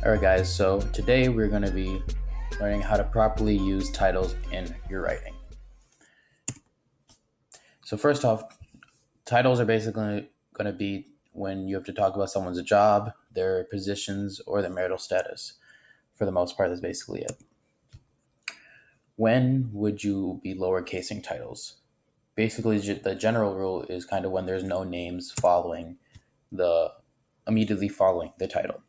Alright guys, so today we're going to be learning how to properly use titles in your writing. So first off, titles are basically going to be when you have to talk about someone's job, their positions, or their marital status. For the most part, that's basically it. When would you be lowercasing titles? Basically, the general rule is kind of when there's no names immediately following the title.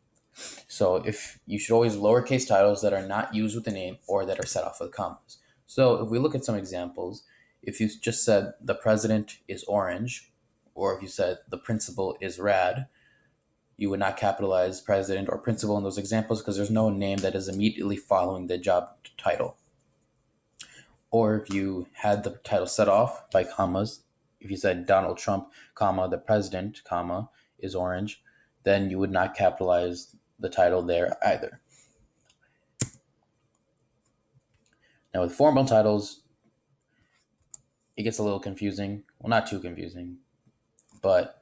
So if you should always lowercase titles that are not used with the name or that are set off with commas. So if we look at some examples, if you just said the president is orange, or if you said the principal is rad, you would not capitalize president or principal in those examples because there's no name that is immediately following the job title. Or if you had the title set off by commas, if you said Donald Trump, comma, the president, comma, is orange, then you would not capitalize the title there either. Now with formal titles, it gets a little confusing. Well, not too confusing, but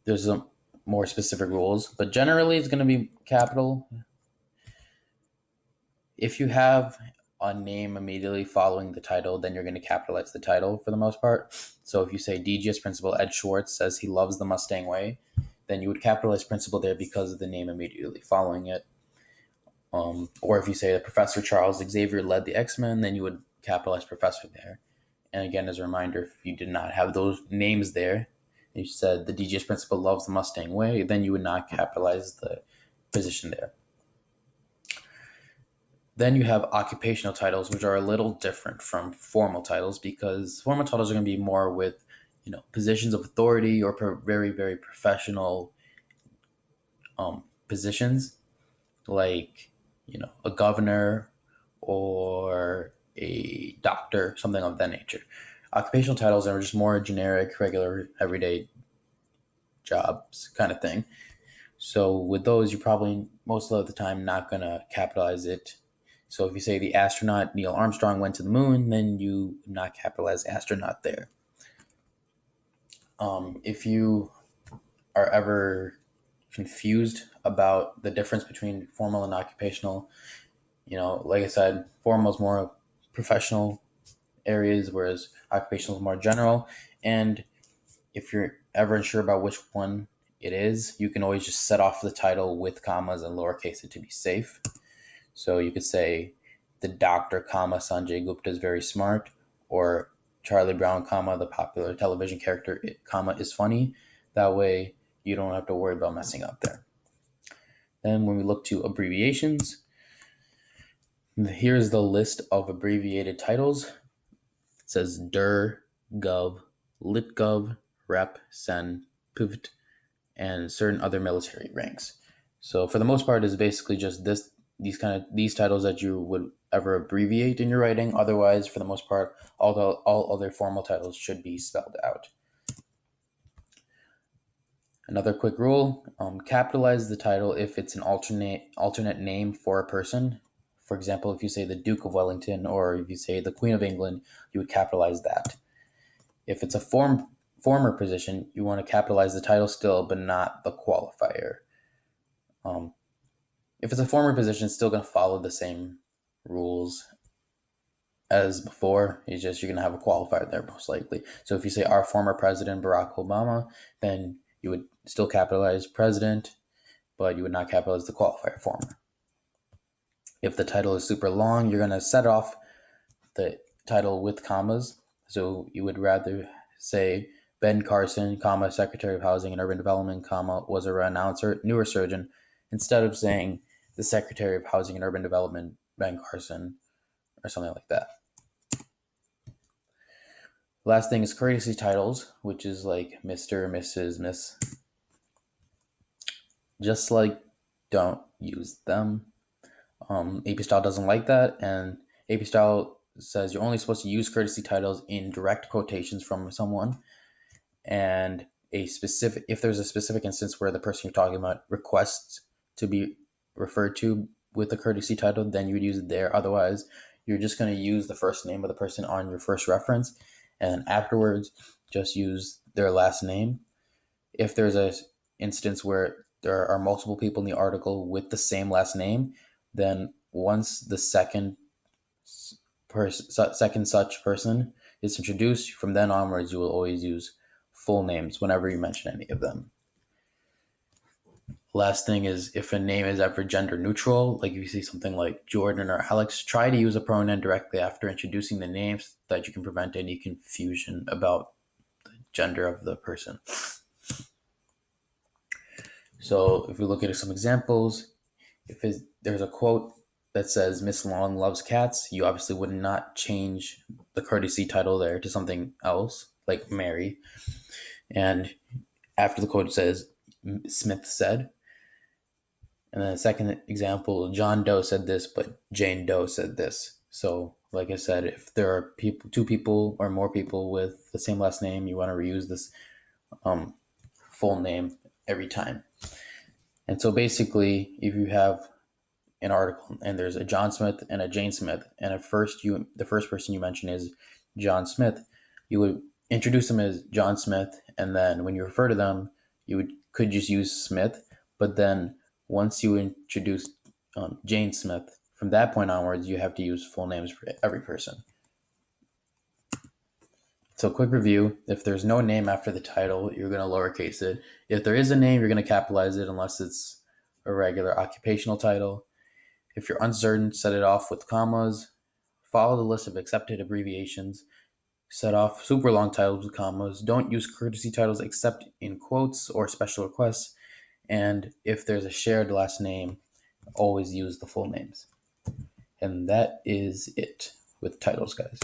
there's some more specific rules. But generally, it's going to be capital. If you have a name immediately following the title, then you're going to capitalize the title for the most part. So if you say DGS Principal Ed Schwartz says he loves the Mustang Way, then you would capitalize principal there because of the name immediately following it. Or if you say that Professor Charles Xavier led the X-Men, then you would capitalize professor there. And again, as a reminder, if you did not have those names there, you said the DGS principal loves the Mustang Way, then you would not capitalize the position there. Then you have occupational titles, which are a little different from formal titles because formal titles are going to be more with, positions of authority or very, very professional positions, like, a governor or a doctor, something of that nature. Occupational titles are just more generic, regular, everyday jobs kind of thing. So with those, you're probably most of the time not going to capitalize it. So if you say the astronaut Neil Armstrong went to the moon, then you would not capitalize astronaut there. If you are ever confused about the difference between formal and occupational, like I said, formal is more professional areas, whereas occupational is more general. And if you're ever unsure about which one it is, you can always just set off the title with commas and lowercase it to be safe. So you could say the doctor, comma, Sanjay Gupta is very smart, or Charlie Brown, comma, the popular television character, comma, is funny. That way you don't have to worry about messing up there. Then when we look to abbreviations, here's the list of abbreviated titles. It says DIR, Gov, LitGov, Rep, Sen, Pvt, and certain other military ranks. So for the most part, it's basically just these titles that you would ever abbreviate in your writing. Otherwise, for the most part, all other formal titles should be spelled out. Another quick rule: capitalize the title if it's an alternate name for a person. For example, if you say the Duke of Wellington or if you say the Queen of England, you would capitalize that. If it's a former position, you want to capitalize the title still, but not the qualifier. If it's a former position, it's still going to follow the same rules as before. It's just you're going to have a qualifier there most likely. So if you say our former president, Barack Obama, then you would still capitalize president, but you would not capitalize the qualifier former. If the title is super long, you're going to set off the title with commas. So you would rather say Ben Carson, comma, Secretary of Housing and Urban Development, comma, was a renowned neurosurgeon, instead of saying the Secretary of Housing and Urban Development, Ben Carson, or something like that. Last thing is courtesy titles, which is like Mr., Mrs., Miss. Just like, don't use them. AP Style doesn't like that, and AP Style says you're only supposed to use courtesy titles in direct quotations from someone, and if there's a specific instance where the person you're talking about requests to be referred to with a courtesy title, then you would use it there. Otherwise, you're just going to use the first name of the person on your first reference, and afterwards, just use their last name. If there's a instance where there are multiple people in the article with the same last name, then once the second such person is introduced, from then onwards you will always use full names whenever you mention any of them. Last thing is, if a name is ever gender neutral, like if you see something like Jordan or Alex, try to use a pronoun directly after introducing the names so that you can prevent any confusion about the gender of the person. So if we look at some examples, if there's a quote that says Miss Long loves cats, you obviously would not change the courtesy title there to something else, like Mary. And after the quote says Smith said. And then the second example, John Doe said this, but Jane Doe said this. So, like I said, if there are two people or more people with the same last name, you want to reuse this full name every time. And so basically, if you have an article and there's a John Smith and a Jane Smith, and the first person you mention is John Smith, you would introduce them as John Smith, and then when you refer to them, could just use Smith. But then once you introduce Jane Smith, from that point onwards, you have to use full names for every person. So quick review, if there's no name after the title, you're going to lowercase it. If there is a name, you're going to capitalize it unless it's a regular occupational title. If you're uncertain, set it off with commas. Follow the list of accepted abbreviations. Set off super long titles with commas. Don't use courtesy titles except in quotes or special requests. And if there's a shared last name, always use the full names. And that is it with titles, guys.